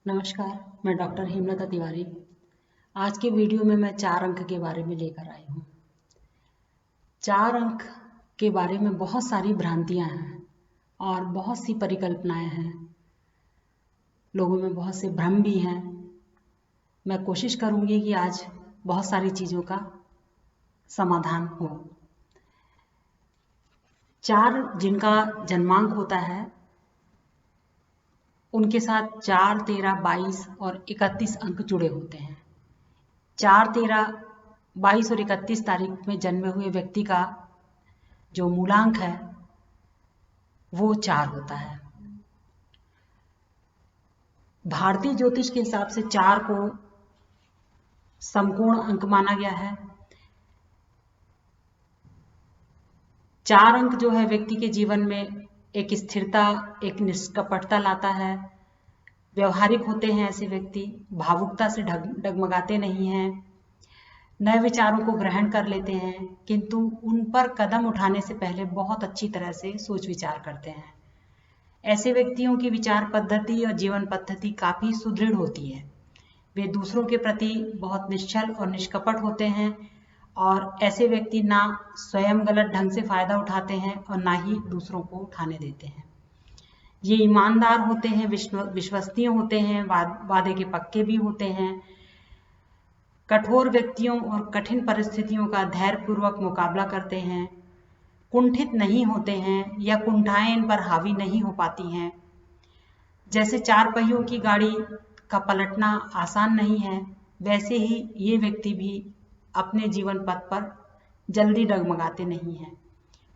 नमस्कार, मैं डॉक्टर हेमलता तिवारी। आज के वीडियो में मैं 4 अंक के बारे में लेकर आई हूँ। 4 अंक के बारे में बहुत सारी भ्रांतियाँ हैं और बहुत सी परिकल्पनाएं हैं। लोगों में बहुत से भ्रम भी हैं। मैं कोशिश करूँगी कि आज बहुत सारी चीज़ों का समाधान हो। 4 जिनका जन्मांक होता है उनके साथ 4, 13, 22 और 31 अंक जुड़े होते हैं। 4, 13, 22 और 31 तारीख में जन्मे हुए व्यक्ति का जो मूलांक है वो 4 होता है। भारतीय ज्योतिष के हिसाब से 4 को समकोण अंक माना गया है। 4 अंक जो है व्यक्ति के जीवन में एक स्थिरता, एक निष्कपटता लाता है। व्यवहारिक होते हैं ऐसे व्यक्ति, भावुकता से डगमगाते नहीं हैं, नए विचारों को ग्रहण कर लेते हैं, किंतु उन पर कदम उठाने से पहले बहुत अच्छी तरह से सोच विचार करते हैं। ऐसे व्यक्तियों की विचार पद्धति और जीवन पद्धति काफी सुदृढ़ होती है। वे दूसरों के प्रति बहुत निश्चल और निष्कपट होते हैं और ऐसे व्यक्ति ना स्वयं गलत ढंग से फायदा उठाते हैं और ना ही दूसरों को उठाने देते हैं। ये ईमानदार होते हैं, विश्वसनीय होते हैं, वादे के पक्के भी होते हैं। कठोर व्यक्तियों और कठिन परिस्थितियों का धैर्यपूर्वक मुकाबला करते हैं। कुंठित नहीं होते हैं या कुंठाएं इन पर हावी नहीं हो पाती हैं। जैसे 4 पहियों की गाड़ी का पलटना आसान नहीं है, वैसे ही ये व्यक्ति भी अपने जीवन पथ पर जल्दी डगमगाते नहीं हैं।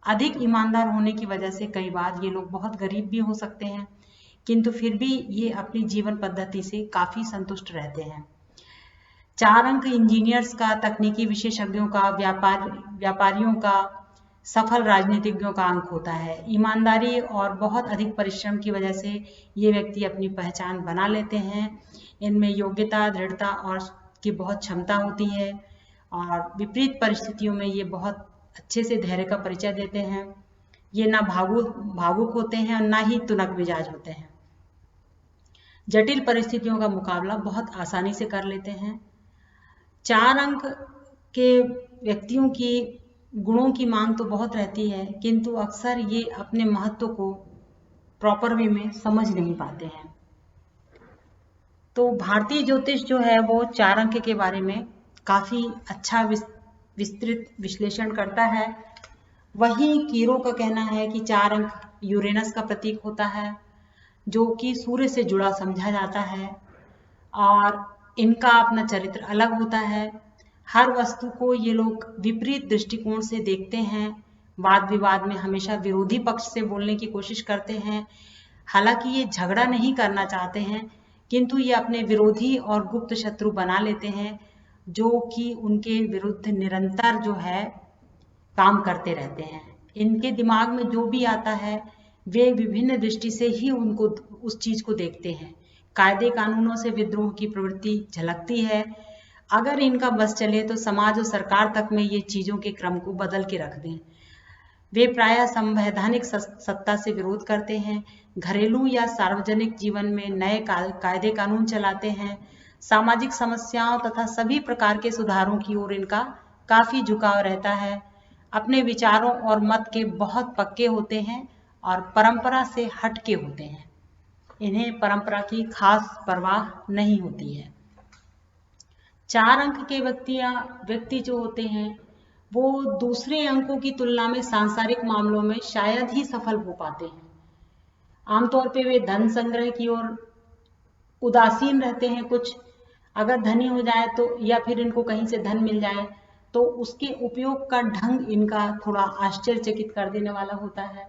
अधिक ईमानदार होने की वजह से कई बार ये लोग बहुत गरीब भी हो सकते हैं, किंतु फिर भी ये अपनी जीवन पद्धति से काफी संतुष्ट रहते हैं। 4 अंक इंजीनियर्स का, तकनीकी विशेषज्ञों का, व्यापारियों का, सफल राजनीतिज्ञों का अंक होता है। ईमानदारी और बहुत अधिक परिश्रम की वजह से ये व्यक्ति अपनी पहचान बना लेते हैं। इनमें योग्यता, दृढ़ता और की बहुत क्षमता होती है और विपरीत परिस्थितियों में ये बहुत अच्छे से धैर्य का परिचय देते हैं। ये ना भावुक होते हैं और ना ही तुनक मिजाज होते हैं। जटिल परिस्थितियों का मुकाबला बहुत आसानी से कर लेते हैं। 4 अंक के व्यक्तियों की गुणों की मांग तो बहुत रहती है, किंतु अक्सर ये अपने महत्व को प्रॉपर वे में समझ नहीं पाते हैं। तो भारतीय ज्योतिष जो है वो 4 अंक के बारे में काफी अच्छा विस्तृत विश्लेषण करता है। वहीं कीरों का कहना है कि 4 अंक यूरेनस का प्रतीक होता है, जो कि सूर्य से जुड़ा समझा जाता है और इनका अपना चरित्र अलग होता है। हर वस्तु को ये लोग विपरीत दृष्टिकोण से देखते हैं। वाद विवाद में हमेशा विरोधी पक्ष से बोलने की कोशिश करते हैं। हालांकि ये झगड़ा नहीं करना चाहते हैं, किंतु ये अपने विरोधी और गुप्त शत्रु बना लेते हैं, जो कि उनके विरुद्ध निरंतर जो है काम करते रहते हैं। इनके दिमाग में जो भी आता है वे विभिन्न दृष्टि से ही उनको उस चीज को देखते हैं। कायदे कानूनों से विद्रोह की प्रवृत्ति झलकती है। अगर इनका बस चले तो समाज और सरकार तक में ये चीजों के क्रम को बदल के रख दें। वे प्रायः संवैधानिक सत्ता से विरोध करते हैं, घरेलू या सार्वजनिक जीवन में नए कायदे कानून चलाते हैं। सामाजिक समस्याओं तथा सभी प्रकार के सुधारों की ओर इनका काफी झुकाव रहता है। अपने विचारों और मत के बहुत पक्के होते हैं और परंपरा से हटके होते हैं। इन्हें परंपरा की खास परवाह नहीं होती है। 4 अंक के व्यक्ति जो होते हैं वो दूसरे अंकों की तुलना में सांसारिक मामलों में शायद ही सफल हो पाते हैं। आमतौर पे वे धन संग्रह की ओर उदासीन रहते हैं। कुछ अगर धनी हो जाए तो या फिर इनको कहीं से धन मिल जाए तो उसके उपयोग का ढंग इनका थोड़ा आश्चर्यचकित कर देने वाला होता है।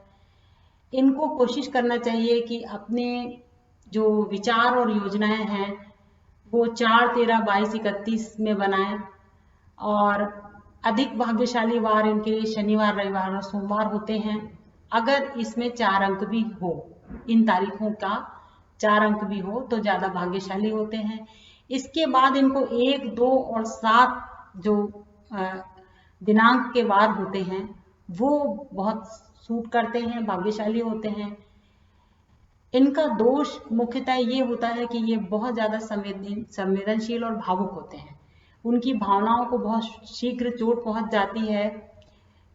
इनको कोशिश करना चाहिए कि अपने जो विचार और योजनाएं हैं वो 4, 13, 22, 31 में बनाएं और अधिक भाग्यशाली वार इनके लिए शनिवार, रविवार और सोमवार होते हैं। अगर इसमें 4 अंक भी हो, इन तारीखों का 4 अंक भी हो तो ज्यादा भाग्यशाली होते हैं। इसके बाद इनको 1, 2 और 7 जो दिनांक के वार होते हैं वो बहुत सूट करते हैं, भाग्यशाली होते हैं। इनका दोष मुख्यतः ये होता है कि ये बहुत ज़्यादा संवेदनशील और भावुक होते हैं। उनकी भावनाओं को बहुत शीघ्र चोट पहुंच जाती है।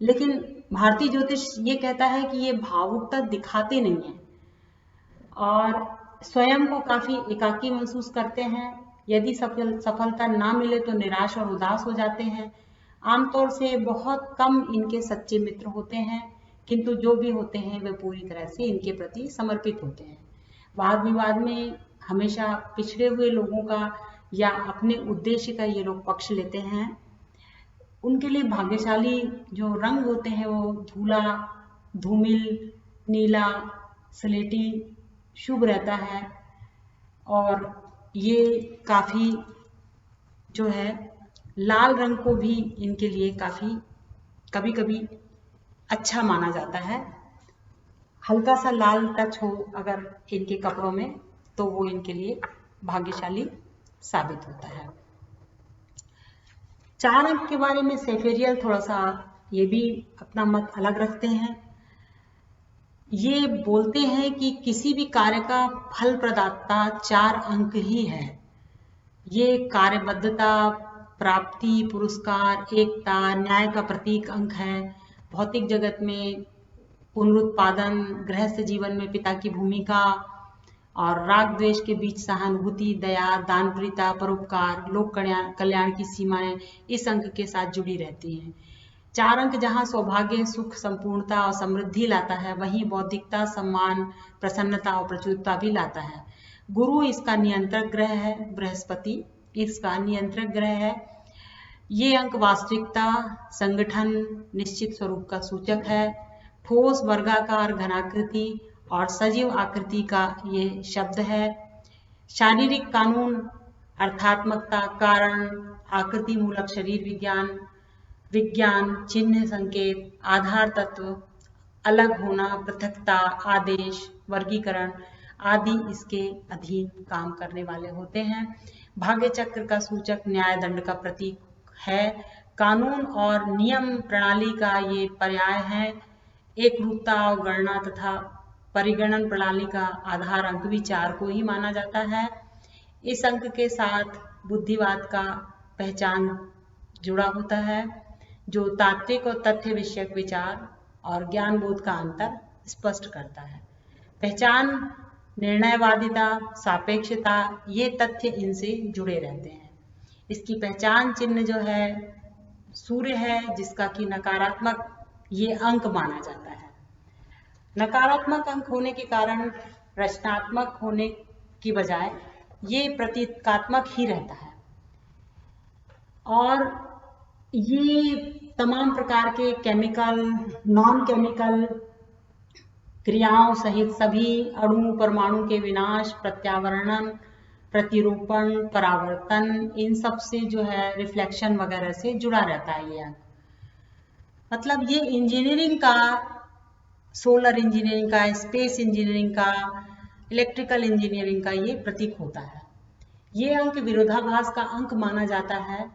लेकिन भारतीय ज्योतिष ये कहता है कि ये भावुकता दिखाते नहीं है और स्वयं को काफी एकाकी महसूस करते हैं। यदि सफलता ना मिले तो निराश और उदास हो जाते हैं। आमतौर से बहुत कम इनके सच्चे मित्र होते हैं, किंतु जो भी होते हैं वे पूरी तरह से इनके प्रति समर्पित होते हैं। वाद विवाद में हमेशा पिछड़े हुए लोगों का या अपने उद्देश्य का ये लोग पक्ष लेते हैं। उनके लिए भाग्यशाली जो रंग होते हैं वो धूला, धूमिल, नीला, स्लेटी शुभ रहता है। और ये काफी जो है लाल रंग को भी इनके लिए काफी कभी कभी अच्छा माना जाता है। हल्का सा लाल टच हो अगर इनके कपड़ों में तो वो इनके लिए भाग्यशाली साबित होता है। 4 अंक के बारे में सेफेरियल थोड़ा सा ये भी अपना मत अलग रखते हैं। ये बोलते हैं कि किसी भी कार्य का फल प्रदाता 4 अंक ही है। ये कार्यबद्धता, प्राप्ति, पुरस्कार, एकता, न्याय का प्रतीक अंक है। भौतिक जगत में पुनरुत्पादन, गृहस्थ जीवन में पिता की भूमिका और राग द्वेष के बीच सहानुभूति, दया, दानप्रियता, परोपकार, लोक कल्याण की सीमाएं इस अंक के साथ जुड़ी रहती हैं। 4 अंक जहां सौभाग्य, सुख, संपूर्णता और समृद्धि लाता है, वहीं बौद्धिकता, सम्मान, प्रसन्नता और प्रचुरता भी लाता है। गुरु इसका नियंत्रक ग्रह है, बृहस्पति इसका नियंत्रक ग्रह है। ये अंक वास्तविकता, संगठन, निश्चित स्वरूप का सूचक है। ठोस, वर्गाकार, घनाकृति और सजीव आकृति का ये शब्द है। शारीरिक कानून, अर्थात्मकता, कारण, आकृति मूलक शरीर विज्ञान, चिन्ह, संकेत, आधार तत्व, अलग होना, पृथकता, आदेश, वर्गीकरण आदि इसके अधीन काम करने वाले होते हैं। भाग्य चक्र का सूचक न्याय दंड का प्रतीक है। कानून और नियम प्रणाली का ये पर्याय है। एक रूपता और गणना तथा परिगणन प्रणाली का आधार अंक भी 4 को ही माना जाता है। इस अंक के साथ बुद्धिवाद का पहचान जुड़ा होता है, जो तात्विक और तथ्य विषयक विचार और ज्ञान बोध का अंतर स्पष्ट करता है। पहचान, निर्णयवादिता, सापेक्षता ये तथ्य इनसे जुड़े रहते हैं। इसकी पहचान चिन्ह जो है सूर्य है, जिसका कि नकारात्मक ये अंक माना जाता है। नकारात्मक अंक होने के कारण रचनात्मक होने की बजाय ये प्रतीकात्मक ही रहता है। और ये तमाम प्रकार के केमिकल, नॉन केमिकल क्रियाओं सहित सभी अणु परमाणु के विनाश, प्रत्यावर्णन, प्रतिरूपण, परावर्तन इन सब से जो है रिफ्लेक्शन वगैरह से जुड़ा रहता है ये अंक। मतलब ये इंजीनियरिंग का, सोलर इंजीनियरिंग का, स्पेस इंजीनियरिंग का, इलेक्ट्रिकल इंजीनियरिंग का ये प्रतीक होता है। ये अंक विरोधाभास का अंक माना जाता है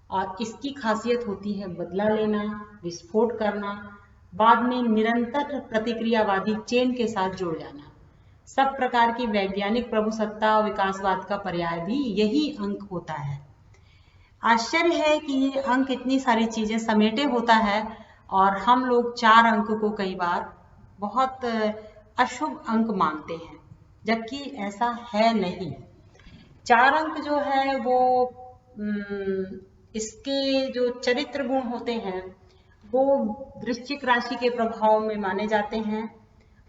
और इसकी खासियत होती है बदला लेना, विस्फोट करना, बाद में निरंतर प्रतिक्रियावादी चेन के साथ जुड़ जाना। सब प्रकार की वैज्ञानिक प्रभुसत्ता और विकासवाद का पर्याय भी यही अंक होता है। आश्चर्य है कि ये अंक इतनी सारी चीजें समेटे होता है और हम लोग 4 अंक को कई बार बहुत अशुभ अंक मानते हैं, जबकि ऐसा है नहीं। 4 अंक जो है वो इसके जो चरित्र गुण होते हैं वो वृश्चिक राशि के प्रभाव में माने जाते हैं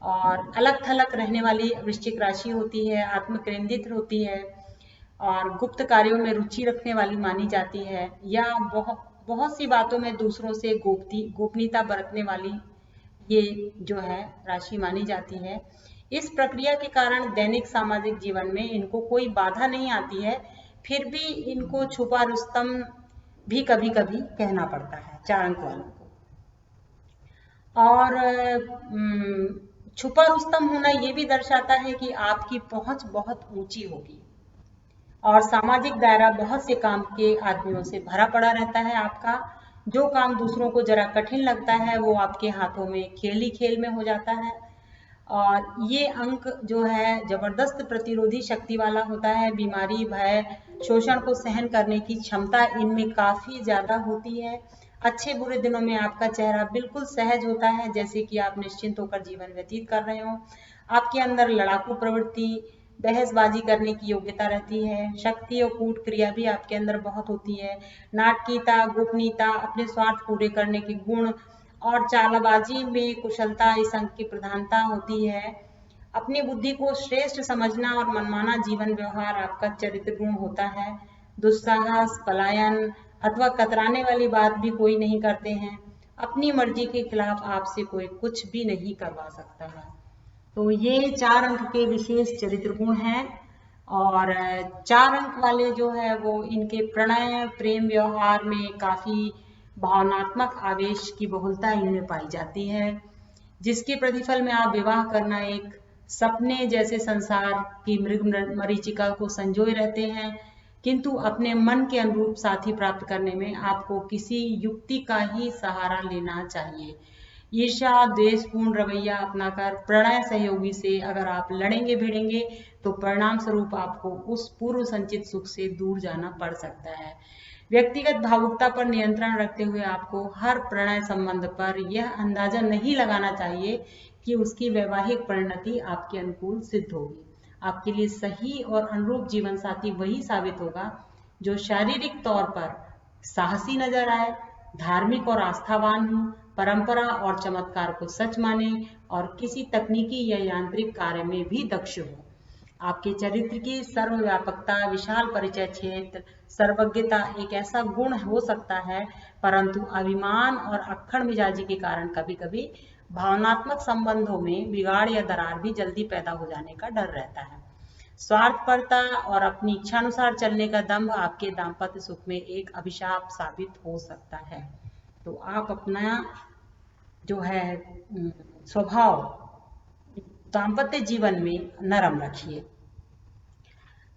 और अलग थलग रहने वाली वृश्चिक राशि होती है, आत्मकेंद्रित होती है और गुप्त कार्यों में रुचि रखने वाली मानी जाती है, या बहुत सी बातों में दूसरों से गोपनीयता बरतने वाली ये जो है राशि मानी जाती है। इस प्रक्रिया के कारण दैनिक सामाजिक जीवन में इनको कोई बाधा नहीं आती है, फिर भी इनको छुपा रुस्तम भी कभी कभी कहना पड़ता है 4 अंक वालों को। और छुपा रुस्तम होना ये भी दर्शाता है कि आपकी पहुंच बहुत ऊंची होगी और सामाजिक दायरा बहुत से काम के आदमियों से भरा पड़ा रहता है। आपका जो काम दूसरों को जरा कठिन लगता है वो आपके हाथों में खेल ही खेल में हो जाता है और ये अंक जो है जबरदस्त प्रतिरोधी शक्ति वाला होता है। बीमारी, भय, शोषण को सहन करने की क्षमता इनमें काफी ज्यादा होती है। अच्छे बुरे दिनों में आपका चेहरा बिल्कुल सहज होता है, जैसे कि आप निश्चिंत होकर जीवन व्यतीत कर रहे हो। आपके अंदर लड़ाकू प्रवृत्ति, बहसबाजी करने की योग्यता रहती है। शक्ति और कूट क्रिया भी आपके अंदर बहुत होती है। नाटकीयता, गोपनीयता, अपने स्वार्थ पूरे करने के गुण और चालबाजी में कुशलता इस अंक की प्रधानता होती है। अपनी बुद्धि को श्रेष्ठ समझना और मनमाना जीवन व्यवहार आपका चरित्र गुण होता है। दुस्साहस, पलायन अथवा कतराने वाली बात भी कोई नहीं करते हैं। अपनी मर्जी के खिलाफ आपसे कोई कुछ भी नहीं करवा सकता है। तो ये 4 अंक के विशेष चरित्र गुण हैं। और 4 अंक वाले जो है वो इनके प्रणय, प्रेम व्यवहार में काफी भावनात्मक आवेश की बहुलता इनमें पाई जाती है, जिसके प्रतिफल में आप विवाह करना एक सपने जैसे संसार की मृग मरीचिका को संजोए रहते हैं, किंतु अपने मन के अनुरूप साथी प्राप्त करने में आपको किसी युक्ति का ही सहारा लेना चाहिए। ईर्ष्या, द्वेषपूर्ण रवैया अपनाकर प्रणय सहयोगी से अगर आप लड़ेंगे भिड़ेंगे तो परिणाम स्वरूप आपको उस पूर्व संचित सुख से दूर जाना पड़ सकता है। व्यक्तिगत भावुकता पर नियंत्रण रखते हुए आपको हर प्रणय संबंध पर यह अंदाजा नहीं लगाना चाहिए कि उसकी वैवाहिक परिणति आपके अनुकूल सिद्ध होगी। आपके लिए सही और अनुरूप जीवन साथी वही साबित होगा जो शारीरिक तौर पर साहसी नजर आए, धार्मिक और आस्थावान हो, परंपरा और चमत्कार को सच माने और किसी तकनीकी या यांत्रिक कार्य में भी दक्ष हो। आपके चरित्र की सर्वव्यापकता, विशाल परिचय क्षेत्र, सर्वज्ञता एक ऐसा गुण हो सकता है, परंतु अभिमान और अक्खड़ मिजाजी के कारण कभी कभी भावनात्मक संबंधों में बिगाड़ या दरार भी जल्दी पैदा हो जाने का डर रहता है। स्वार्थपरता और अपनी इच्छानुसार चलने का दंभ आपके दाम्पत्य सुख में एक अभिशाप साबित हो सकता है। तो आप अपना जो है स्वभाव दाम्पत्य जीवन में नरम रखिए।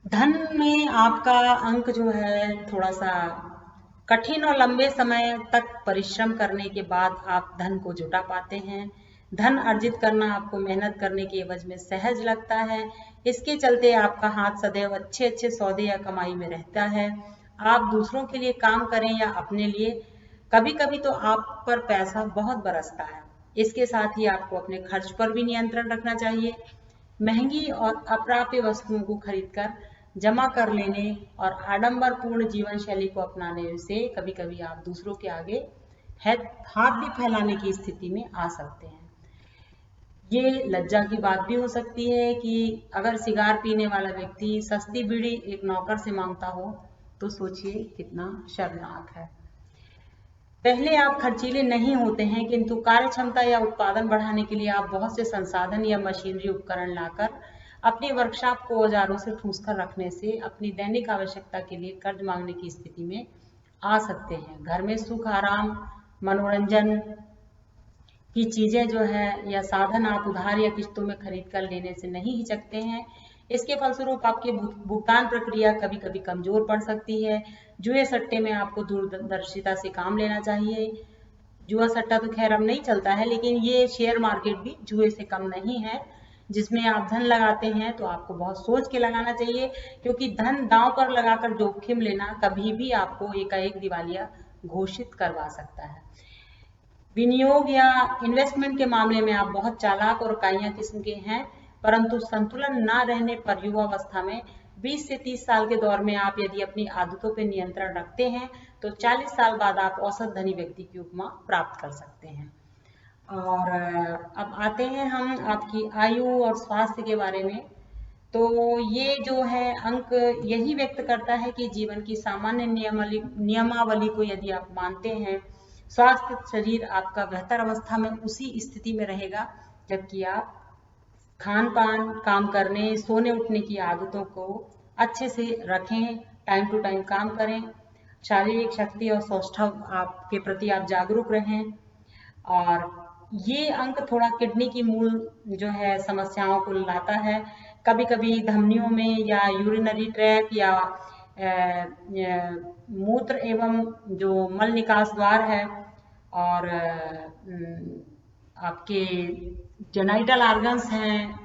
धन में आपका अंक जो है थोड़ा सा कठिन और लंबे समय तक परिश्रम करने के बाद आप धन को जुटा पाते हैं। धन अर्जित करना आपको मेहनत करने के एवज में सहज लगता है। इसके चलते आपका हाथ सदैव अच्छे अच्छे सौदे या कमाई में रहता है। आप दूसरों के लिए काम करें या अपने लिए, कभी कभी तो आप पर पैसा बहुत बरसता है। इसके साथ ही आपको अपने खर्च पर भी नियंत्रण रखना चाहिए। महंगी और अप्राप्य वस्तुओं को खरीदकर जमा कर लेने और आडंबरपूर्ण जीवन शैली को अपनाने से कभी कभी आप दूसरों के आगे हाथ भी फैलाने की स्थिति में आ सकते हैं। ये लज्जा की बात भी हो सकती है कि अगर सिगार पीने वाला व्यक्ति सस्ती बीड़ी एक नौकर से मांगता हो तो सोचिए कितना शर्मनाक है। पहले आप खर्चीले नहीं होते हैं, किंतु कार्य क्षमता या उत्पादन बढ़ाने के लिए आप बहुत से संसाधन या मशीनरी उपकरण लाकर अपनी वर्कशॉप को औजारों से ठूस कर रखने से अपनी दैनिक आवश्यकता के लिए कर्ज मांगने की स्थिति में आ सकते हैं। घर में सुख, आराम, मनोरंजन की चीजें जो है या साधन आप उधार या किस्तों में खरीद कर लेने से नहीं हिचकते हैं। इसके फलस्वरूप आपकी भुगतान प्रक्रिया कभी कभी कमजोर पड़ सकती है। जुए सट्टे में आपको दूरदर्शिता से काम लेना चाहिए। जुआ सट्टा तो खैर अब नहीं चलता है, लेकिन ये शेयर मार्केट भी जुए से कम नहीं है। जिसमें आप धन लगाते हैं तो आपको बहुत सोच के लगाना चाहिए, क्योंकि धन दांव पर लगाकर जोखिम लेना कभी भी आपको एकाएक दिवालिया घोषित करवा सकता है। विनियोग या इन्वेस्टमेंट के मामले में आप बहुत चालाक और काइया किस्म के हैं, परंतु संतुलन न रहने पर युवावस्था में 20 से 30 साल के दौर में आप यदि अपनी आदतों पर नियंत्रण रखते हैं तो 40 साल बाद आप औसत धनी व्यक्ति की उपमा प्राप्त कर सकते हैं। और अब आते हैं हम आपकी आयु और स्वास्थ्य के बारे में। तो ये जो है अंक यही व्यक्त करता है कि जीवन की सामान्य नियमावली को यदि आप मानते हैं, स्वास्थ्य शरीर आपका बेहतर अवस्था में उसी स्थिति में रहेगा जबकि आप खान पान, काम करने, सोने उठने की आदतों को अच्छे से रखें, टाइम टू टाइम काम करें, शारीरिक शक्ति और सौष्ठव आपके प्रति आप जागरूक रहें। और ये अंक थोड़ा किडनी की मूल जो है समस्याओं को लाता है। कभी कभी धमनियों में या यूरिनरी ट्रैक या मूत्र एवं जो मल निकास द्वार है और आपके जेनाइटल ऑर्गन्स हैं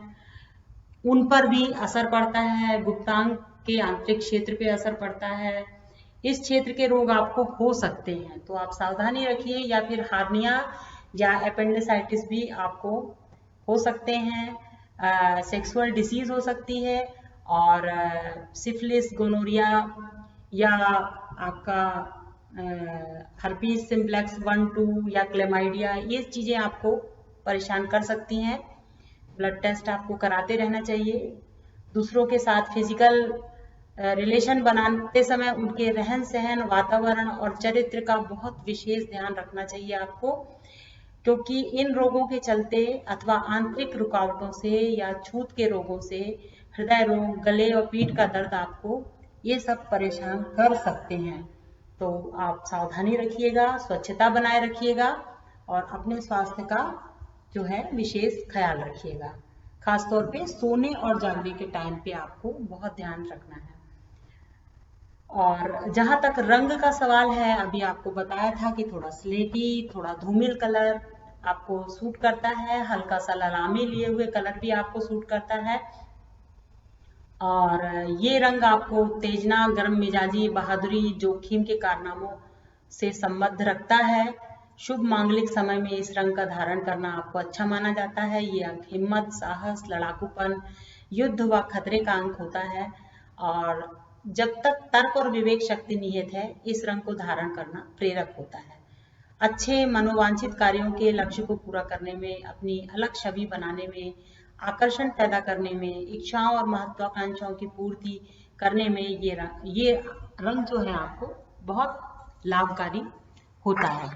उन पर भी असर पड़ता है, गुप्तांग के आंतरिक क्षेत्र पे असर पड़ता है। इस क्षेत्र के रोग आपको हो सकते हैं, तो आप सावधानी रखिए। या फिर हार्निया या अपेंडिसाइटिस भी आपको हो सकते हैं। सेक्सुअल डिसीज हो सकती है, और सिफिलिस, गोनोरिया या आपका हर्पीज सिम्प्लेक्स 1-2 या क्लेमाइडिया, ये चीज़ें आपको परेशान कर सकती हैं। ब्लड टेस्ट आपको कराते रहना चाहिए। दूसरों के साथ फिजिकल रिलेशन बनाते समय उनके रहन सहन, वातावरण और चरित्र का बहुत विशेष ध्यान रखना चाहिए आपको, क्योंकि इन रोगों के चलते अथवा आंतरिक रुकावटों से या छूत के रोगों से हृदय रोग, गले और पीठ का दर्द आपको ये सब परेशान कर सकते हैं। तो आप सावधानी रखिएगा, स्वच्छता बनाए रखिएगा और अपने स्वास्थ्य का जो है विशेष ख्याल रखिएगा। खासतौर पे सोने और जागने के टाइम पे आपको बहुत ध्यान रखना है। और जहाँ तक रंग का सवाल है, अभी आपको बताया था कि थोड़ा स्लेटी, थोड़ा धूमिल कलर आपको सूट करता है, हल्का सा ललामी लिए हुए कलर भी आपको सूट करता है। और ये रंग आपको उत्तेजना, गर्म मिजाजी, बहादुरी, जोखिम के कारनामों से संबंध रखता है। शुभ मांगलिक समय में इस रंग का धारण करना आपको अच्छा माना जाता है। ये अंक हिम्मत, साहस, लड़ाकूपन, युद्ध व खतरे का अंक होता है। और जब तक तर्क और विवेक शक्ति निहित है, इस रंग को धारण करना प्रेरक होता है। अच्छे मनोवांछित कार्यों के लक्ष्य को पूरा करने में, अपनी अलग छवि बनाने में, आकर्षण पैदा करने में, इच्छाओं और महत्वाकांक्षाओं की पूर्ति करने में ये रंग जो है आपको बहुत लाभकारी होता है।